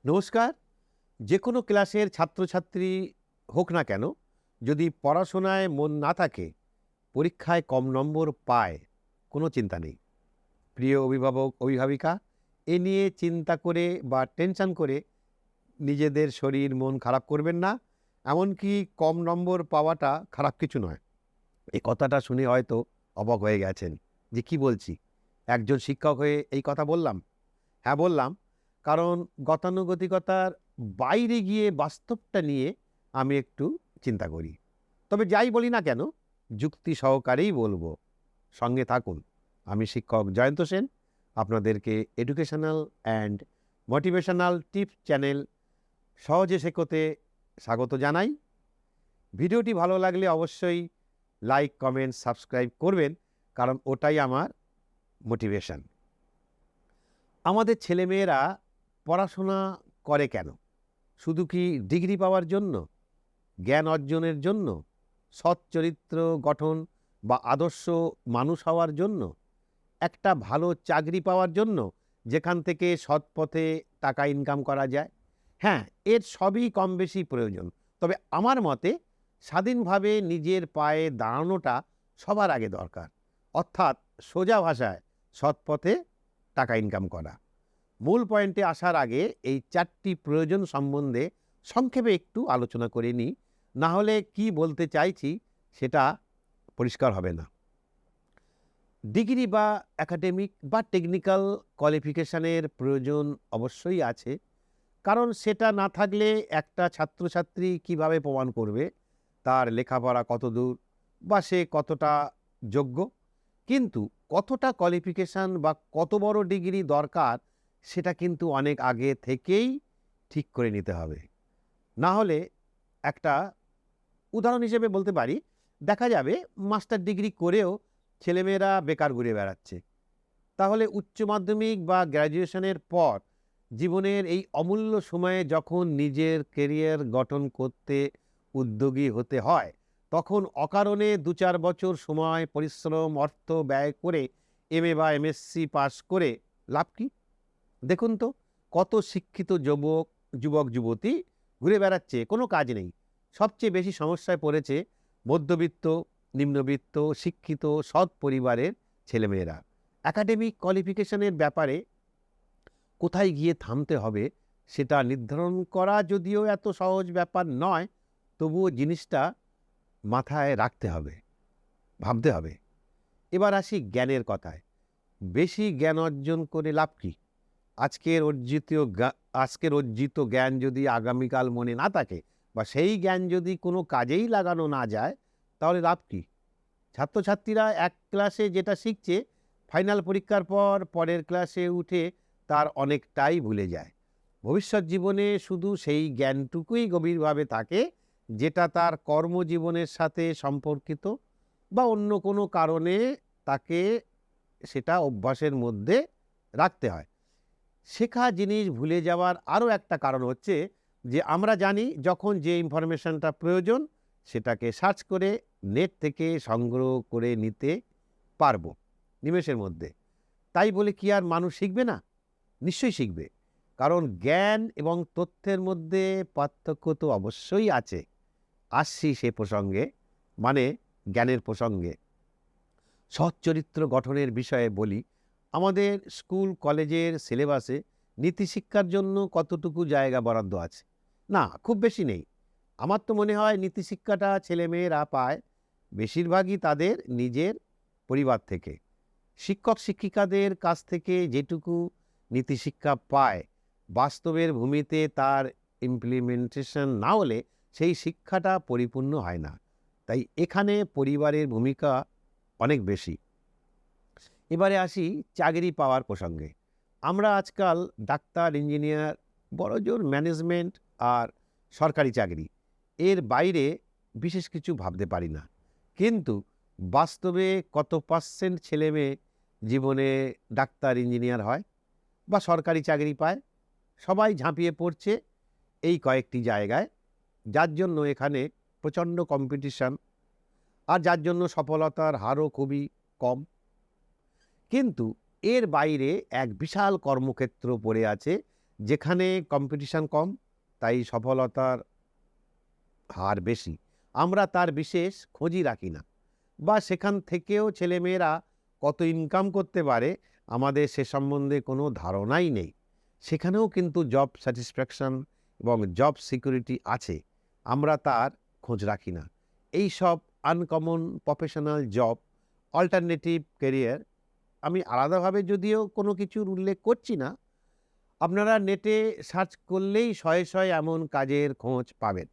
নমস্কার। যে কোনো ক্লাসের ছাত্রছাত্রী হোক না কেন, যদি পড়াশোনায় মন না থাকে, পরীক্ষায় কম নম্বর পায়, কোনো চিন্তা নেই। প্রিয় অভিভাবক, অভিভাবিকা, এ নিয়ে চিন্তা করে বা টেনশন করে নিজেদের শরীর মন খারাপ করবেন না। এমনকি কম নম্বর পাওয়াটা খারাপ কিছু নয়। এই কথাটা শুনে হয়তো অবাক হয়ে গেছেন যে কি বলছি? একজন শিক্ষক হয়ে এই কথা বললাম? হ্যাঁ, বললাম। কারণ গতানুগতিকতার বাইরে গিয়ে বাস্তবটা নিয়ে আমি একটু চিন্তা করি। তবে যাই বলি না কেন, যুক্তি সহকারেই বলবো। সঙ্গে থাকুন। আমি শিক্ষক জয়ন্ত সেন। আপনাদেরকে educational and motivational tips channel সহজে শেখোতে স্বাগত জানাই। ভিডিওটি ভালো লাগলে অবশ্যই লাইক, কমেন্ট, সাবস্ক্রাইব করবেন, কারণ ওটাই আমার মোটিভেশন। আমাদের ছেলেমেয়েরা পড়াশোনা করে কেন? শুধু কি ডিগ্রি পাওয়ার জন্য? জ্ঞান অর্জনের জন্য? সৎ চরিত্র গঠন বা আদর্শ মানুষ হওয়ার জন্য? একটা ভালো চাকরি পাওয়ার জন্য, যেখান থেকে সৎ পথে টাকা ইনকাম করা যায়? হ্যাঁ, এর সবই কম বেশি প্রয়োজন। তবে আমার মতে স্বাধীনভাবে নিজের পায়ে দাঁড়ানোটা সবার আগে দরকার। অর্থাৎ সোজা ভাষায় সৎ পথে টাকা ইনকাম করা। মূল পয়েন্টে আসার আগে এই ৪টি প্রয়োজন সম্বন্ধে সংক্ষেপে একটু আলোচনা করে নিই। না হলে কি বলতে চাইছি সেটা পরিষ্কার হবে না। ডিগ্রি বা একাডেমিক বা টেকনিক্যাল কোয়ালিফিকেশনের প্রয়োজন অবশ্যই আছে। কারণ সেটা না থাকলে একটা ছাত্রছাত্রী কিভাবে প্রমাণ করবে তার লেখাপড়া কতদূর বা সে কতটা যোগ্য? কিন্তু কতটা কোয়ালিফিকেশন বা কত বড় ডিগ্রি দরকার, সেটা কিন্তু অনেক আগে থেকেই ঠিক করে নিতে হবে। না হলে একটা উদাহরণ হিসেবে বলতে পারি, দেখা যাবে মাস্টার ডিগ্রি করেও ছেলেমেয়েরা বেকার ঘুরে বেড়াচ্ছে। তাহলে উচ্চ মাধ্যমিক বা গ্র্যাজুয়েশনের পর জীবনের এই অমূল্য সময়ে যখন নিজের কেরিয়ার গঠন করতে উদ্যোগী হতে হয়, তখন অকারণে ২-৪ বছর সময়, পরিশ্রম, অর্থ ব্যয় করে এমএ বা এমএসসি পাস করে লাভ কি? দেখুন তো, কত শিক্ষিত যুবক যুবতী ঘুরে বেড়াচ্ছে, কোনো কাজ নেই। সবচেয়ে বেশি সমস্যায় পড়েছে মধ্যবিত্ত, নিম্নবিত্ত, শিক্ষিত, সৎ পরিবারের ছেলেমেয়েরা। একাডেমিক কোয়ালিফিকেশনের ব্যাপারে কোথায় গিয়ে থামতে হবে সেটা নির্ধারণ করা যদিও এত সহজ ব্যাপার নয়, তবুও জিনিসটা মাথায় রাখতে হবে, ভাবতে হবে। এবার আসি জ্ঞানের কথায়। বেশি জ্ঞান অর্জন করে লাভ কি? আজকের অর্জিত জ্ঞান যদি আগামীকাল মনে না থাকে বা সেই জ্ঞান যদি কোনো কাজেই লাগানো না যায়, তাহলে লাভ কি? ছাত্রছাত্রীরা এক ক্লাসে যেটা শিখছে, ফাইনাল পরীক্ষার পর পরের ক্লাসে উঠে তার অনেকটাই ভুলে যায়। ভবিষ্যৎ জীবনে শুধু সেই জ্ঞানটুকুই গভীরভাবে থাকে, যেটা তার কর্মজীবনের সাথে সম্পর্কিত বা অন্য কোনো কারণে তাকে সেটা অভ্যাসের মধ্যে রাখতে হয়। শেখা জিনিস ভুলে যাওয়ার আরও একটা কারণ হচ্ছে যে আমরা জানি যখন যে ইনফরমেশনটা প্রয়োজন সেটাকে সার্চ করে নেট থেকে সংগ্রহ করে নিতে পারবো নিমেষের মধ্যে। তাই বলে কি আর মানুষ শিখবে না? নিশ্চয়ই শিখবে। কারণ জ্ঞান এবং তথ্যের মধ্যে পার্থক্য তো অবশ্যই আছে। আসছি সে প্রসঙ্গে, মানে জ্ঞানের প্রসঙ্গে। সৎ চরিত্র গঠনের বিষয়ে বলি, আমাদের স্কুল কলেজের সিলেবাসে নীতিশিক্ষার জন্য কতটুকু জায়গা বরাদ্দ আছে? না, খুব বেশি নেই। আমার তো মনে হয় নীতিশিক্ষাটা ছেলেমেয়েরা পায় বেশিরভাগই তাদের নিজের পরিবার থেকে। শিক্ষক শিক্ষিকাদের কাছ থেকে যেটুকু নীতিশিক্ষা পায়, বাস্তবের ভূমিতে তার ইমপ্লিমেন্টেশন না হলে সেই শিক্ষাটা পরিপূর্ণ হয় না। তাই এখানে পরিবারের ভূমিকা অনেক বেশি। এবারে আসি চাকরি পাওয়ার প্রসঙ্গে। আমরা আজকাল ডাক্তার, ইঞ্জিনিয়ার, বড়জোর ম্যানেজমেন্ট আর সরকারি চাকরি, এর বাইরে বিশেষ কিছু ভাবতে পারি না। কিন্তু বাস্তবে কত পার্সেন্ট ছেলেমেয়ে জীবনে ডাক্তার, ইঞ্জিনিয়ার হয় বা সরকারি চাকরি পায়? সবাই ঝাঁপিয়ে পড়ছে এই কয়েকটি জায়গায়, যার জন্য এখানে প্রচণ্ড কম্পিটিশন আর যার জন্য সফলতার হারও খুবই কম। কিন্তু এর বাইরে এক বিশাল কর্মক্ষেত্র পড়ে আছে, যেখানে কম্পিটিশন কম, তাই সফলতার হার বেশি। আমরা তার বিশেষ খোঁজই রাখি না, বা সেখান থেকেও ছেলেমেয়েরা কত ইনকাম করতে পারে আমাদের সে সম্বন্ধে কোনো ধারণাই নেই। সেখানেও কিন্তু জব স্যাটিসফ্যাকশন এবং জব সিকিউরিটি আছে, আমরা তার খোঁজ রাখি না। এই সব uncommon professional job, alternative career, আমি আলাদাভাবে যদিও কোনো কিছুর উল্লেখ করছি না, আপনারা নেটে সার্চ করলেই শয়ে শয়ে এমন কাজের খোঁজ পাবেন।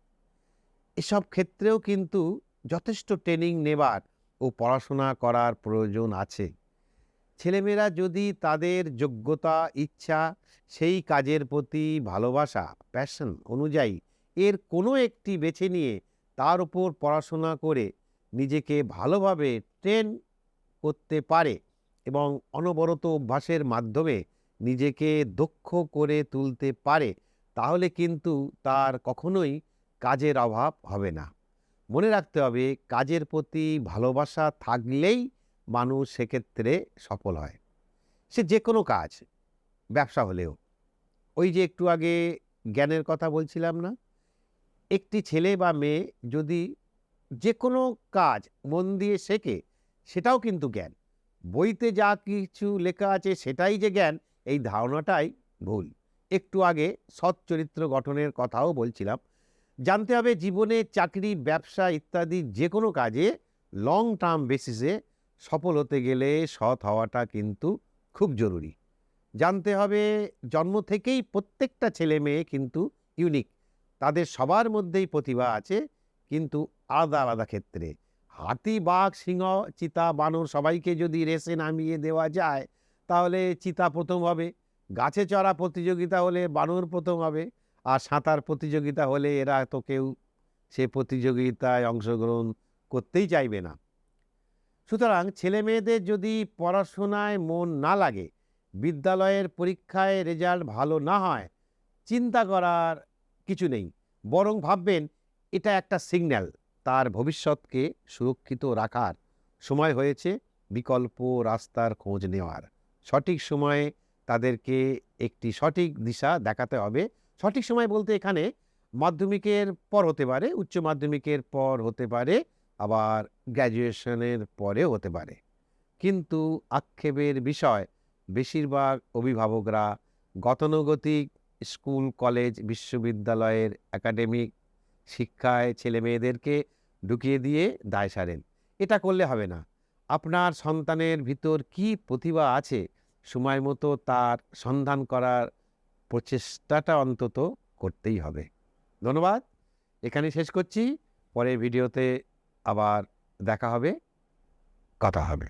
এসব ক্ষেত্রেও কিন্তু যথেষ্ট ট্রেনিং নেবার ও পড়াশোনা করার প্রয়োজন আছে। ছেলেমেয়েরা যদি তাদের যোগ্যতা, ইচ্ছা, সেই কাজের প্রতি ভালোবাসা, প্যাশন অনুযায়ী এর কোনো একটি বেছে নিয়ে তার উপর পড়াশোনা করে নিজেকে ভালোভাবে ট্রেন করতে পারে এবং অনবরত অভ্যাসের মাধ্যমে নিজেকে দক্ষ করে তুলতে পারে, তাহলে কিন্তু তার কখনোই কাজের অভাব হবে না। মনে রাখতে হবে, কাজের প্রতি ভালোবাসা থাকলেই মানুষ সেক্ষেত্রে সফল হয়। সে যে কোনো কাজ, ব্যবসা হলেও। ওই যে একটু আগে জ্ঞানের কথা বলছিলাম না, একটি ছেলে বা মেয়ে যদি যে কোনো কাজ মন দিয়ে শেখে, সেটাও কিন্তু জ্ঞান। বইতে যা কিছু লেখা আছে সেটাই যে জ্ঞান, এই ধারণাটাই ভুল। একটু আগে সৎ চরিত্র গঠনের কথাও বলছিলাম। জানতে হবে, জীবনে চাকরি, ব্যবসা ইত্যাদি যে কোনো কাজে লং টার্ম বেসিসে সফল হতে গেলে সৎ হওয়াটা কিন্তু খুব জরুরি। জানতে হবে, জন্ম থেকেই প্রত্যেকটা ছেলে মেয়ে কিন্তু ইউনিক। তাদের সবার মধ্যেই প্রতিভা আছে, কিন্তু আলাদা আলাদা ক্ষেত্রে। হাতি, বাঘ, সিংহ, চিতা, বানর সবাইকে যদি রেসে নামিয়ে দেওয়া যায়, তাহলে চিতা প্রথম হবে। গাছে চড়া প্রতিযোগিতা হলে বানর প্রথম হবে। আর সাঁতার প্রতিযোগিতা হলে এরা তো কেউ সে প্রতিযোগিতায় অংশগ্রহণ করতেই চাইবে না। সুতরাং ছেলে মেয়েদের যদি পড়াশোনায় মন না লাগে, বিদ্যালয়ের পরীক্ষায় রেজাল্ট ভালো না হয়, চিন্তা করার কিছু নেই। বরং ভাববেন, এটা একটা সিগন্যাল তার ভবিষ্যৎকে সুরক্ষিত রাখার সময় হয়েছে, বিকল্প রাস্তার খোঁজ নেওয়ার। সঠিক সময়ে তাদেরকে একটি সঠিক দিশা দেখাতে হবে। সঠিক সময় বলতে এখানে মাধ্যমিকের পর হতে পারে, উচ্চ মাধ্যমিকের পর হতে পারে, আবার গ্র্যাজুয়েশনের পরেও হতে পারে। কিন্তু আক্ষেপের বিষয়, বেশিরভাগ অভিভাবকরা গতানুগতিক স্কুল, কলেজ, বিশ্ববিদ্যালয়ের একাডেমিক শিক্ষায় ছেলে মেয়েদেরকে ঢুকিয়ে দিয়ে দায় সারেন। এটা করলে হবে না। আপনার সন্তানের ভিতর কি প্রতিভা আছে, সময় মতো তার সন্ধান করার প্রচেষ্টাটা অন্তত করতেই হবে। ধন্যবাদ। এখানে শেষ করছি। পরের ভিডিওতে আবার দেখা হবে, কথা হবে।